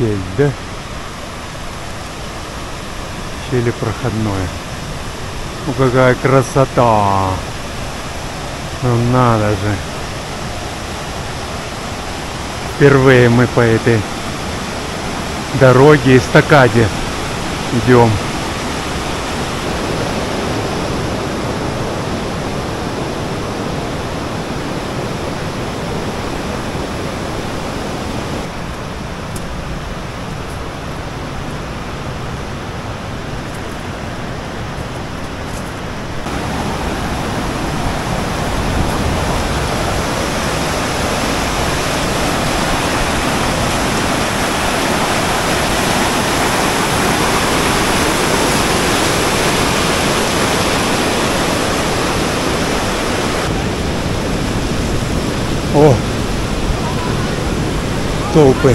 щель, да? Щели проходное. Ну какая красота! Ну надо же! Впервые мы по этой дороге, эстакаде идем. О, толпы.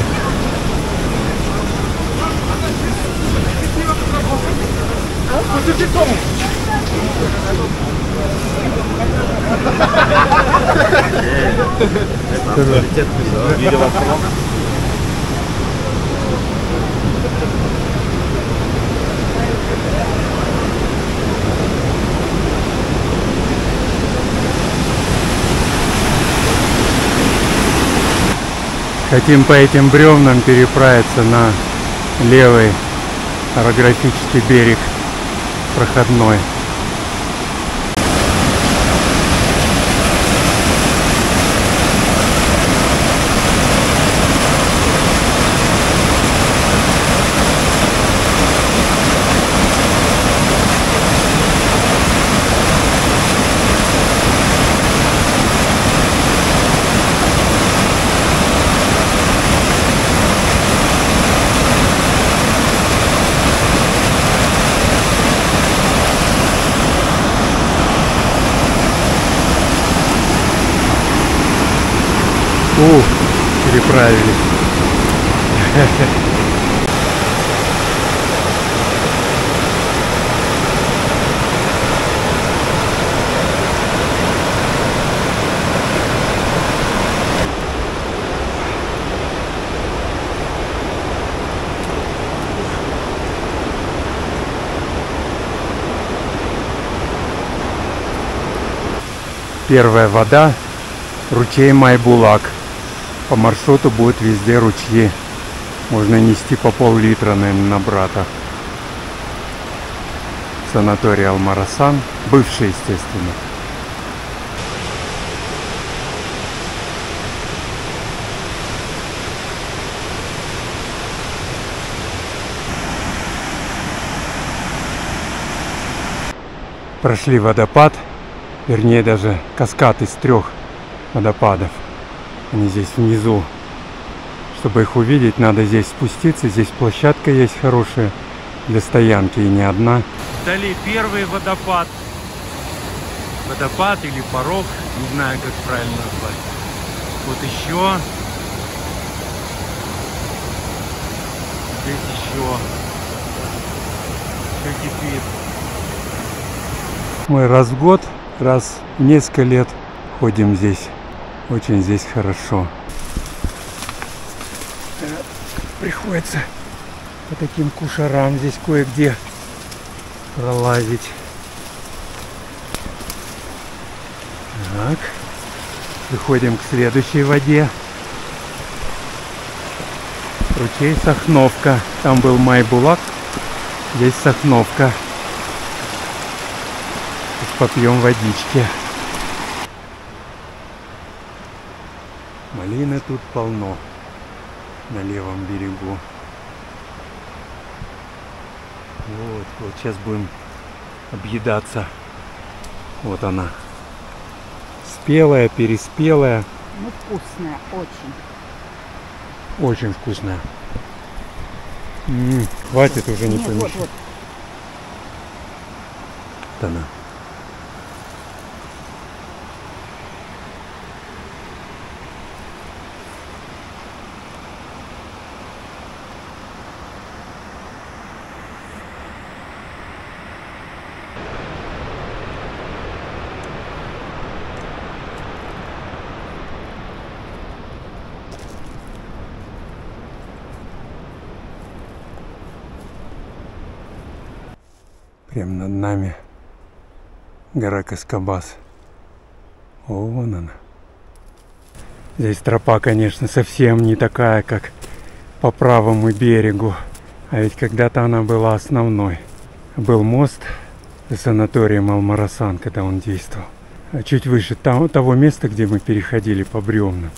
Хотим по этим бревнам переправиться на левый орографический берег проходной. Переправились. Первая вода, ручей Майбулак. По маршруту будут везде ручьи. Можно нести по пол-литра, наверное, на брата. Санаторий Алмарасан. Бывший, естественно. Прошли водопад. Вернее, даже каскад из 3 водопадов. Они здесь внизу. Чтобы их увидеть, надо здесь спуститься. Здесь площадка есть хорошая для стоянки, и не одна. Вдали первый водопад. Водопад или порог, не знаю, как правильно назвать. Вот еще. Здесь еще. Все кипит. Мы раз в год, раз в несколько лет ходим здесь. Очень здесь хорошо. Приходится по таким кушарам здесь кое-где пролазить. Так. Приходим к следующей воде. Ручей Сахновка. Там был Майбулак. Здесь Сахновка. Сейчас попьем водички. Малины тут полно на левом берегу. Вот сейчас будем объедаться. Вот она. Спелая, переспелая. Ну, вкусная, очень. Очень вкусная. Хватит уже, не помешать. Вот. Вот она. Прямо над нами гора Каскабас. О, вон она. Здесь тропа, конечно, совсем не такая, как по правому берегу. А ведь когда-то она была основной. Был мост за санаторием Алмарасан, когда он действовал. А чуть выше того места, где мы переходили по бревнам,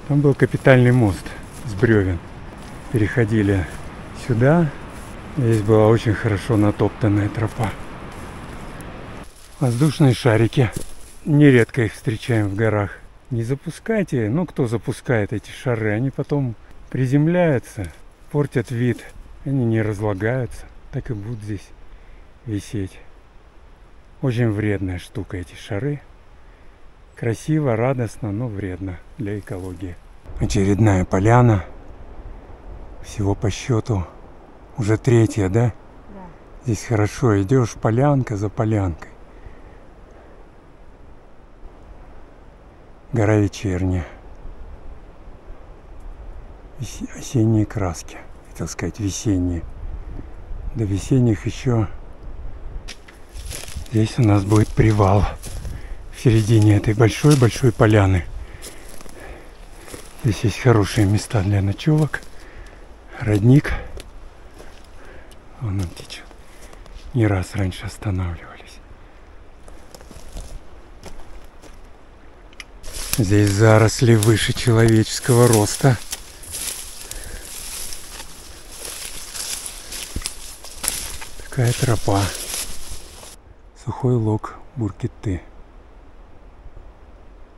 там был капитальный мост с бревен. Переходили сюда. Здесь была очень хорошо натоптанная тропа. Воздушные шарики. Нередко их встречаем в горах. Не запускайте, ну кто запускает эти шары, они потом приземляются, портят вид, они не разлагаются, так и будут здесь висеть. Очень вредная штука эти шары. Красиво, радостно, но вредно для экологии. Очередная поляна. Всего по счету уже 3-я, да? Да. Здесь хорошо идешь полянка за полянкой. Гора вечерняя. Осенние краски. Хотел сказать весенние. До весенних еще здесь у нас будет привал. В середине этой большой-большой поляны. Здесь есть хорошие места для ночевок. Родник. Вон он течет. Не раз раньше останавливались. Здесь заросли выше человеческого роста. Такая тропа. Сухой лог Буркитты.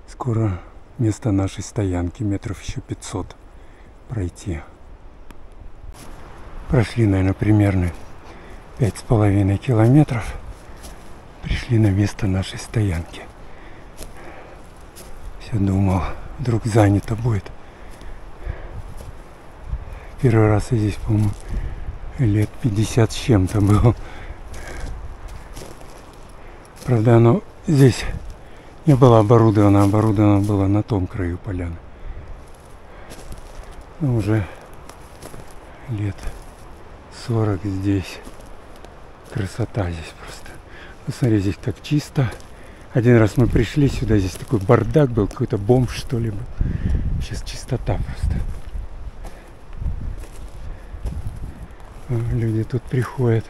Скоро место нашей стоянки, метров еще 500 пройти. Прошли, наверное, примерно 5,5 километров. Пришли на место нашей стоянки. Все думал, вдруг занято будет. Первый раз я здесь, по-моему, лет 50 с чем-то был. Правда, оно здесь не было оборудовано. Оборудовано было на том краю поляны. Но уже лет 40 здесь. Красота здесь просто. Посмотри, здесь так чисто. Один раз мы пришли сюда, здесь такой бардак был, какой-то бомж, что ли, был. Сейчас чистота просто. Люди тут приходят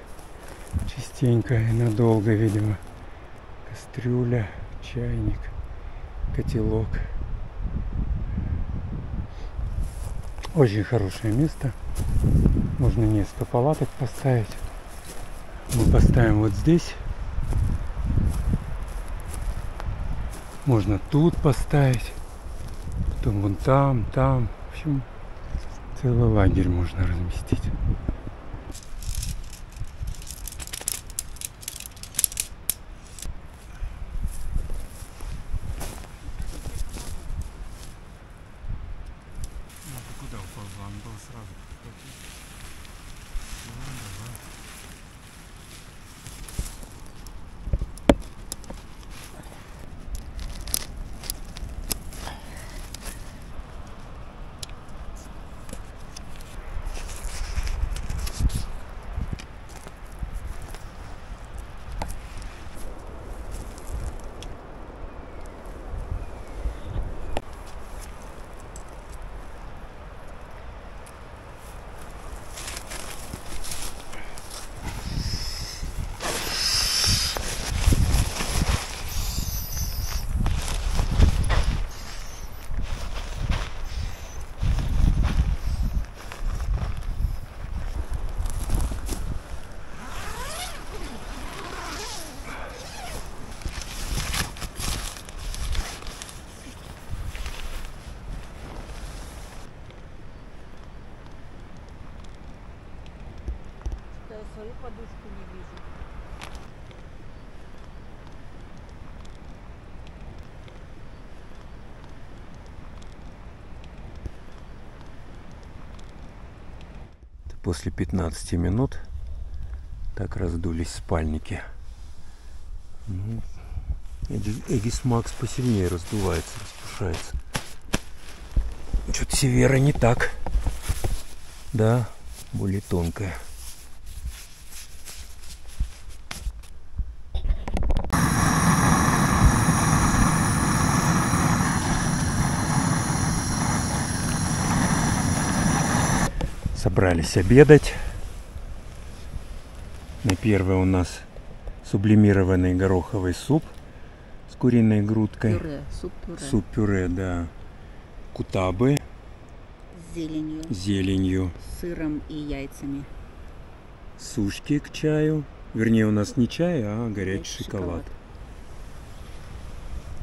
частенько и надолго, видимо. Кастрюля, чайник, котелок. Очень хорошее место. Можно несколько палаток поставить. Мы поставим вот здесь. Можно тут поставить. Потом вон там, там. В общем, целый лагерь можно разместить. Куда уползла? Он был сразу. Я свою подушку не вижу. После 15 минут так раздулись спальники. Ну, Эгис Макс посильнее раздувается, распушается. Что-то Севера не так. Да, более тонкая. Собрались обедать. На первое у нас сублимированный гороховый суп с куриной грудкой. Пюре, суп-пюре. Суп-пюре, да. Кутабы С зеленью. с зеленью. С сыром и яйцами. Сушки к чаю. Вернее, у нас не чай, а горячий шоколад.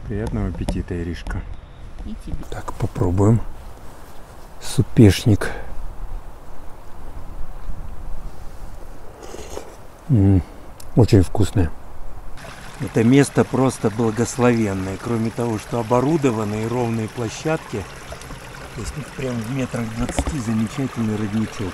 Приятного аппетита, Иришка. И тебе. Так, попробуем. Супешник. Очень вкусное. Это место просто благословенное. Кроме того, что оборудованные ровные площадки. То есть тут прям в метрах 20 замечательный родничок.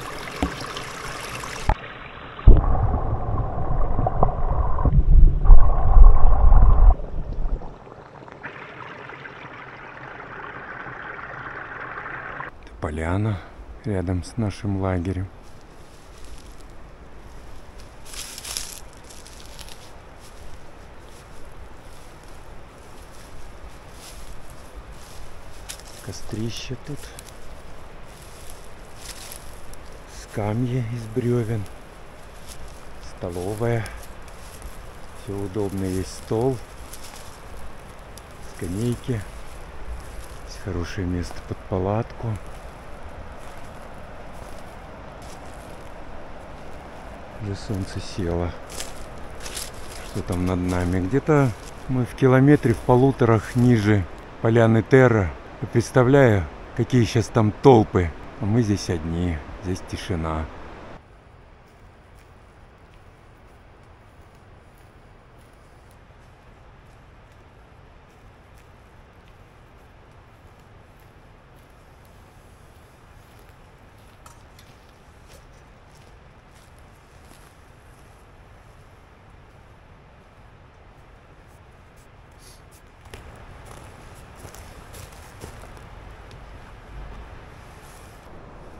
Это поляна рядом с нашим лагерем. Кострище тут. Скамьи из бревен. Столовая. Все удобно. Есть стол. Скамейки. Есть хорошее место под палатку. Уже солнце село. Что там над нами? Где-то мы в километре, в полуторах ниже поляны Терра. Я представляю, какие сейчас там толпы. А мы здесь одни. Здесь тишина.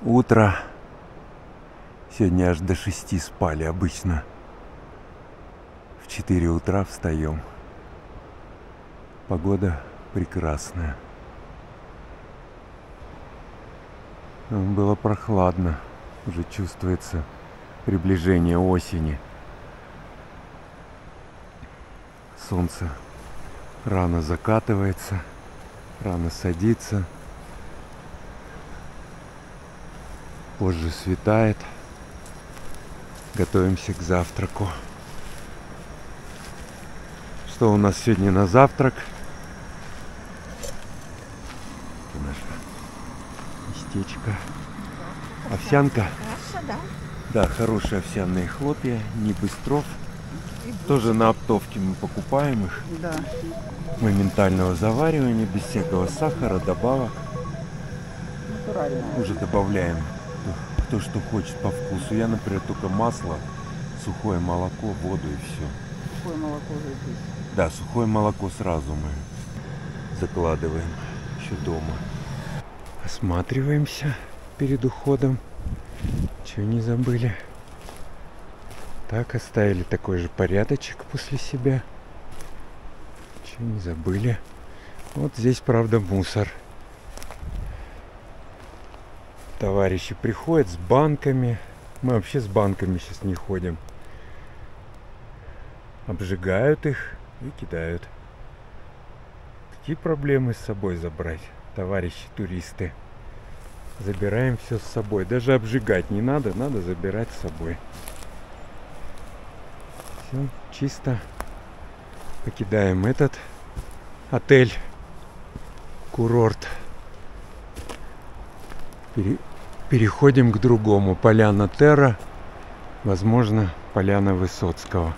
Утро. Сегодня аж до 6 спали. Обычно в 4 утра встаем. Погода прекрасная. Было прохладно. Уже чувствуется приближение осени. Солнце рано закатывается, рано садится. Позже светает. Готовимся к завтраку. Что у нас сегодня на завтрак? Это наше местечко. Овсянка. Каша, да? Да, хорошие овсяные хлопья, не Быстров. Тоже на оптовке мы покупаем их. Да. Моментального заваривания, без всякого сахара, добавок. Натурально. Уже добавляем кто что хочет по вкусу. Я, например, только масло, сухое молоко, воду и все. Сухое молоко уже здесь. Да, сухое молоко сразу мы закладываем еще дома. Осматриваемся перед уходом. Чего не забыли. Так, оставили такой же порядочек после себя. Чего не забыли. Вот здесь, правда, мусор. Товарищи приходят с банками. Мы вообще с банками сейчас не ходим. Обжигают их и кидают. Какие проблемы с собой забрать, товарищи туристы? Забираем все с собой. Даже обжигать не надо, надо забирать с собой. Все чисто. Покидаем этот отель, курорт. Переходим к другому. Поляна Терра, возможно, поляна Высоцкого.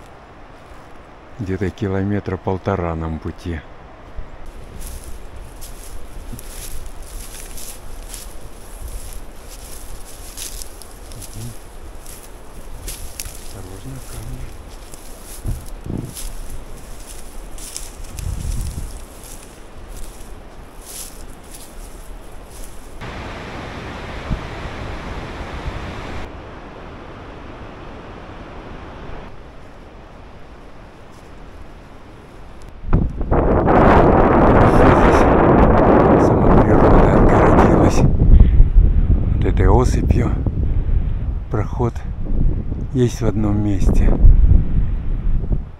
Где-то километра 1,5 нам пути. Осторожно, камни. Сама природа отгородилась вот этой осыпью. переход есть в одном месте.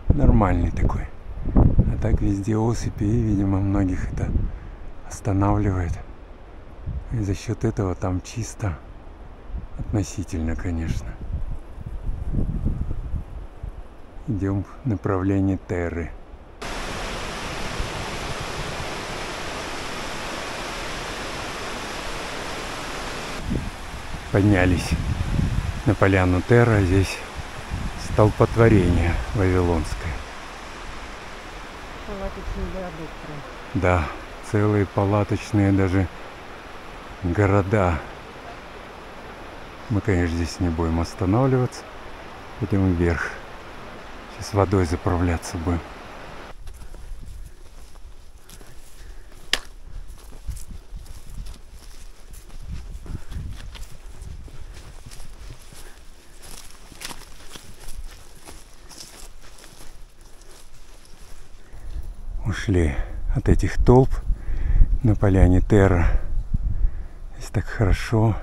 Нормальный такой. А так везде осыпи, и, видимо, многих это останавливает. И за счет этого там чисто. Относительно, конечно. Идем в направлении Терры. Поднялись на поляну Терра. Здесь столпотворение вавилонское. Палаточные города. Да, целые палаточные даже города. Мы, конечно, здесь не будем останавливаться. Пойдем вверх. Сейчас водой заправляться будем. Ушли от этих толп на поляне Терра. Здесь так хорошо.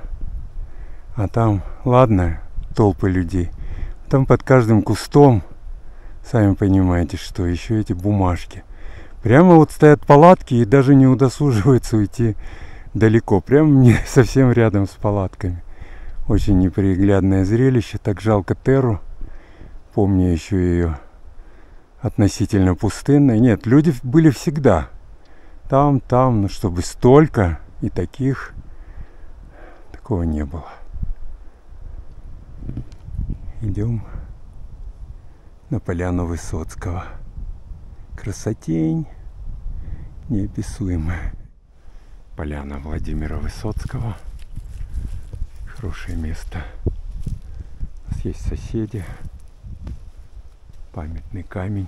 А там, ладно, толпы людей. Там под каждым кустом, сами понимаете, что еще эти бумажки. Прямо вот стоят палатки и даже не удосуживаются уйти далеко. Прямо совсем рядом с палатками. Очень неприглядное зрелище. Так жалко Терру. Помню еще ее относительно пустынной. Нет, люди были всегда. Там, но чтобы столько и таких, такого не было. Идем на поляну Высоцкого. Красотень неописуемая. Поляна Владимира Высоцкого. Хорошее место. У нас есть соседи. Памятный камень.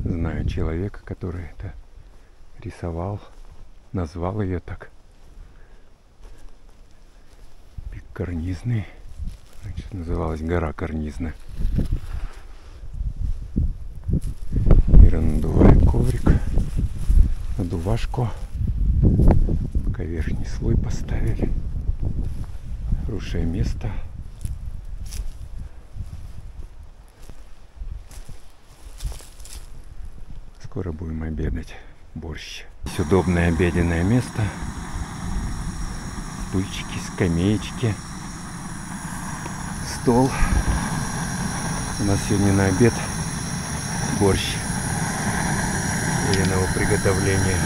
Знаю человека, который это рисовал, назвал ее так. Пик Карнизный. Значит, называлась гора Карнизная. Миронадувай коврик. Надувашку. Пока верхний слой поставили. Хорошее место. Скоро будем обедать. Борщ. Здесь удобное обеденное место. Стульчики, скамеечки. Стол. У нас сегодня на обед борщ уверенного приготовления.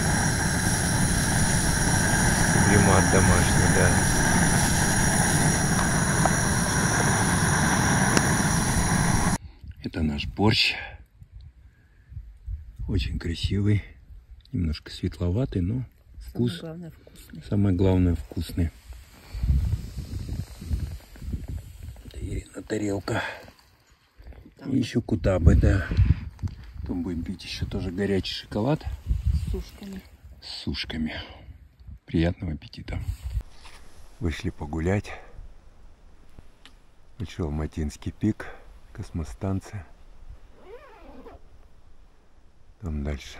Сублимат домашний, да. Это наш борщ. Очень красивый. Немножко светловатый, но вкус. Самое главное, вкусный. Самое главное, вкусный. Это Ирина тарелка. Там. И еще кутабы, да. Потом будем пить еще тоже горячий шоколад. С сушками. С сушками. Приятного аппетита. Вышли погулять. Большой Алматинский пик. Космостанция. Там дальше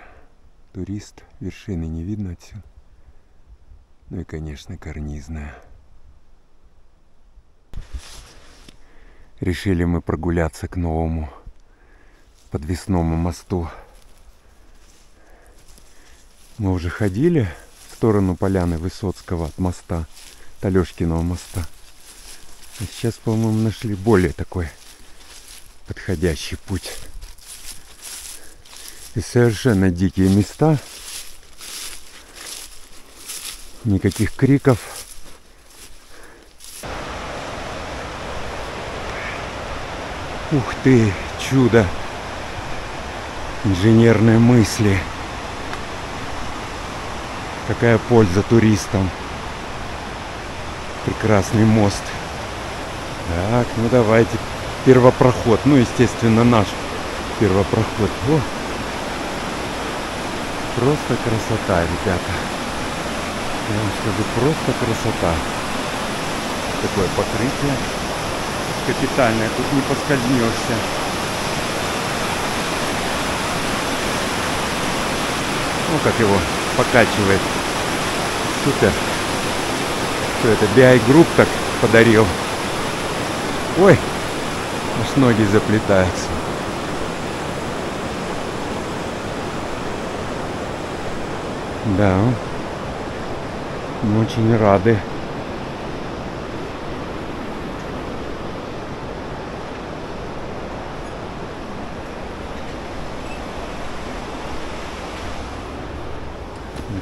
турист. Вершины не видно отсюда. Ну и, конечно, Карнизная. Решили мы прогуляться к новому подвесному мосту. Мы уже ходили в сторону поляны Высоцкого от моста, Талёшкиного моста. А сейчас, по-моему, нашли более такой подходящий путь. И совершенно дикие места. Никаких криков. Ух ты, чудо! Инженерные мысли. Какая польза туристам. Прекрасный мост. Так, ну давайте. Первопроход. Ну, естественно, наш первопроход. О! Просто красота, ребята. Я вам скажу, просто красота. Такое покрытие капитальное. Тут не поскользнешься. Ну, как его покачивает. Супер. Что это? BI Group так подарил. Ой, аж ноги заплетаются. Да, мы очень рады.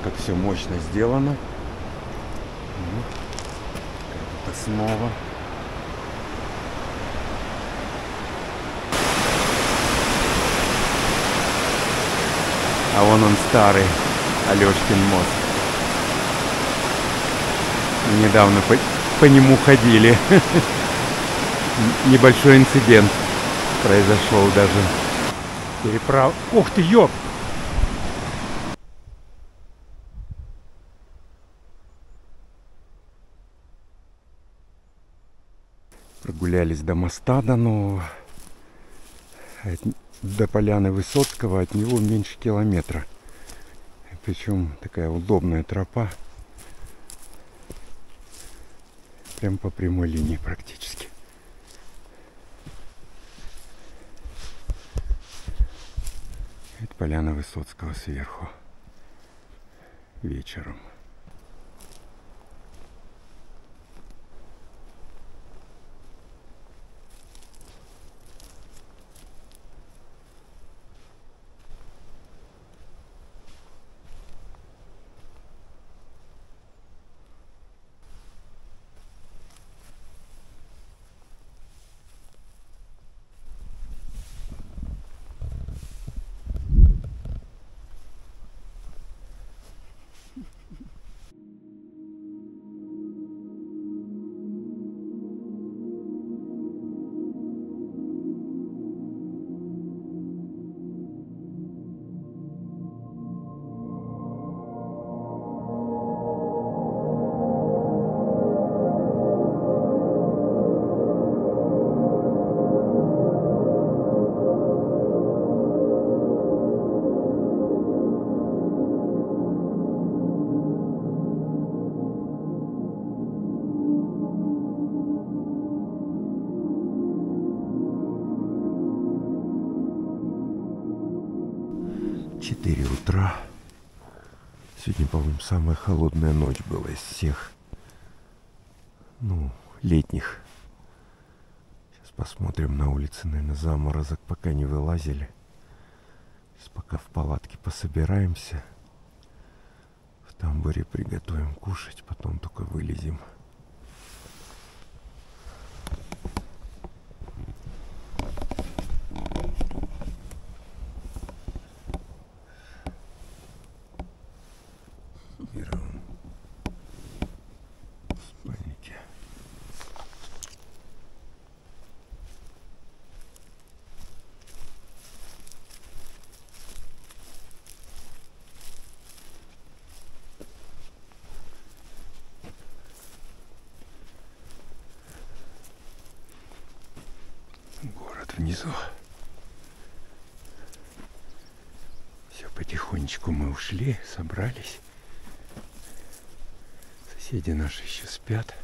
Как все мощно сделано. Это снова. А вон он старый Алешкин мост. Мы недавно по нему ходили. Небольшой инцидент произошел даже. Переправ. Ух ты, ёп! Прогулялись до моста, до нового. До поляны Высоцкого от него меньше километра. Причем такая удобная тропа. Прям по прямой линии практически. Это поляна Высоцкого сверху. Вечером. Четыре утра. Сегодня, по-моему, самая холодная ночь была из всех, летних. Сейчас посмотрим на улице, наверное, заморозок, пока не вылазили. Сейчас пока в палатке пособираемся, в тамбуре приготовим кушать, потом только вылезем. Город внизу. Все, потихонечку мы ушли, собрались. Соседи наши еще спят.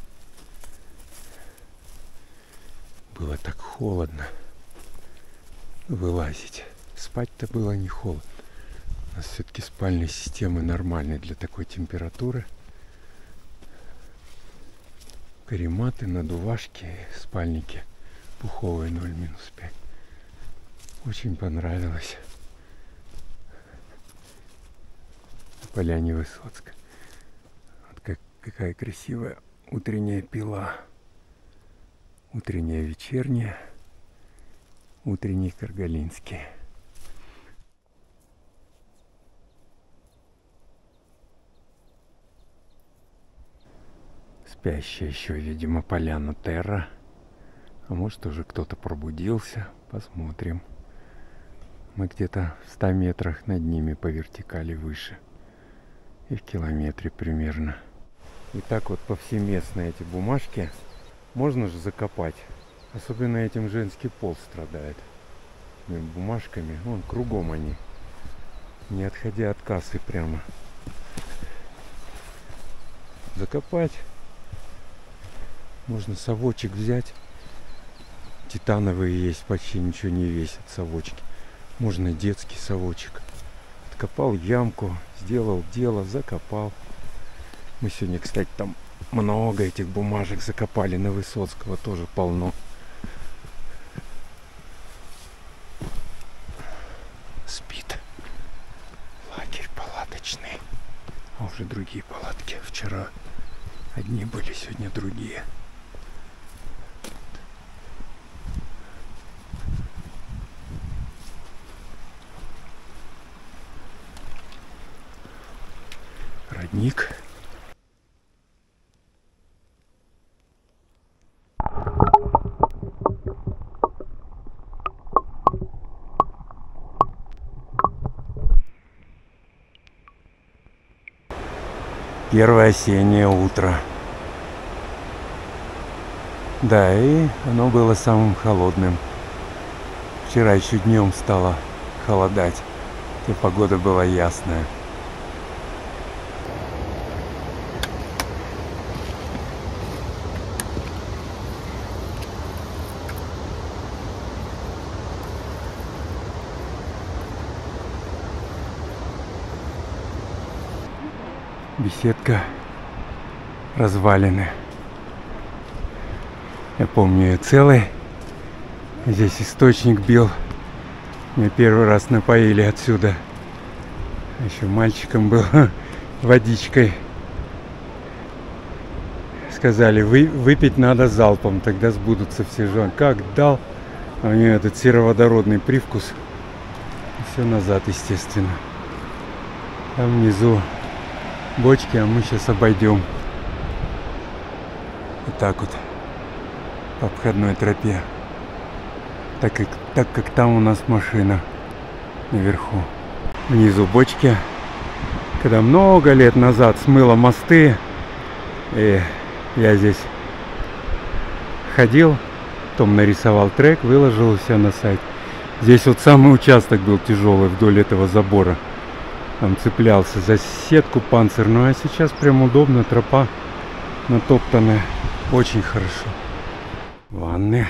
Было так холодно вылазить. Спать-то было не холодно. У нас все-таки спальные системы нормальные для такой температуры. Карематы, надувашки, спальники пуховые 0-5. Очень понравилось. Поляне Высоцка. Вот какая красивая утренняя пила. Утренняя, вечерняя. Утренний Каргалинский. Спящая еще, видимо, поляна Терра. А может, уже кто-то пробудился. Посмотрим. Мы где-то в 100 метрах над ними по вертикали выше. И в километре примерно. И так вот повсеместно эти бумажки можно же закопать. Особенно этим женский пол страдает. Бумажками. Вон кругом они. не отходя от кассы прямо. Закопать. Можно совочек взять. Титановые есть, почти ничего не весят совочки. Можно детский совочек. Откопал ямку, сделал дело, закопал. Мы сегодня, кстати, там много этих бумажек закопали на Высоцкого, тоже полно. Спит. Лагерь палаточный. А уже другие палатки. Вчера одни были, сегодня другие. Родник. Первое осеннее утро. Да, и оно было самым холодным. Вчера еще днем стало холодать, и погода была ясная. Беседка, развалины. Я помню ее целой. Здесь источник бил. Меня первый раз напоили отсюда. Еще мальчиком был. Водичкой. Сказали, выпить надо залпом, тогда сбудутся все желания. Как дал, а у нее этот сероводородный привкус. Все назад, естественно. Там внизу бочки, а мы сейчас обойдем. Вот так вот. По обходной тропе. Так как там у нас машина наверху. Внизу бочки. Когда много лет назад смыло мосты, и я здесь ходил, потом нарисовал трек, выложил все на сайт. Здесь вот самый участок был тяжелый вдоль этого забора. Там цеплялся за сетку панцирную, а сейчас прям удобно, тропа натоптанная. Очень хорошо. Ванны.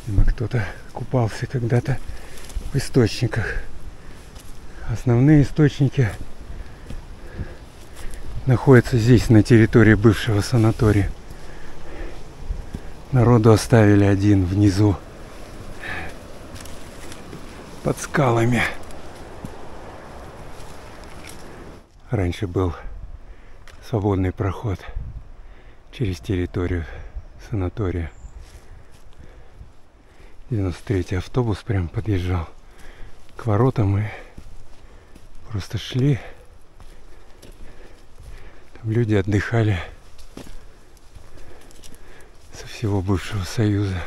Видимо, кто-то купался когда-то в источниках. Основные источники находятся здесь, на территории бывшего санатория. Народу оставили один внизу, под скалами. Раньше был свободный проход через территорию санатория. 93-й автобус прям подъезжал к воротам, и просто шли. Там люди отдыхали со всего бывшего Союза.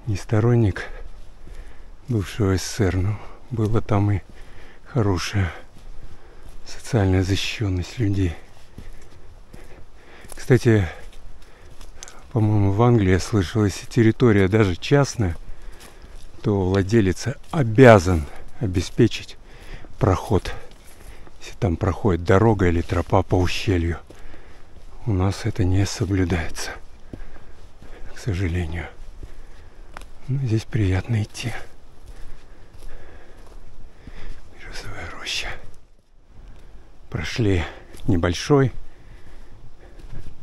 Не сторонник бывшего СССР, но была там и хорошая социальная защищенность людей. Кстати, по-моему, в Англии я слышал, если территория даже частная, то владелец обязан обеспечить проход, если там проходит дорога или тропа по ущелью. У нас это не соблюдается, к сожалению. Но здесь приятно идти. Березовая роща. Прошли небольшой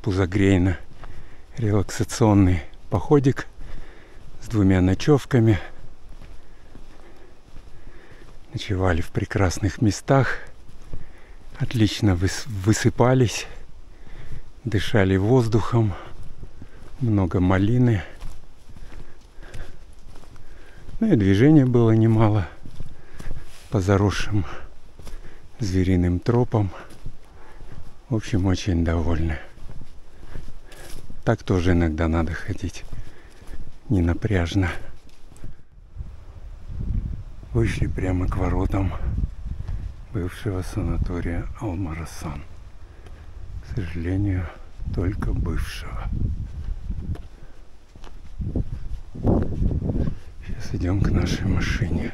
пузогрейно-релаксационный походик с 2 ночевками. Ночевали в прекрасных местах. Отлично высыпались. Дышали воздухом. Много малины. Ну и движения было немало по заросшим звериным тропам. В общем, очень довольны. Так тоже иногда надо ходить. Не напряжно. Вышли прямо к воротам бывшего санатория Алмарасан. К сожалению, только бывшего. Сейчас идем к нашей машине.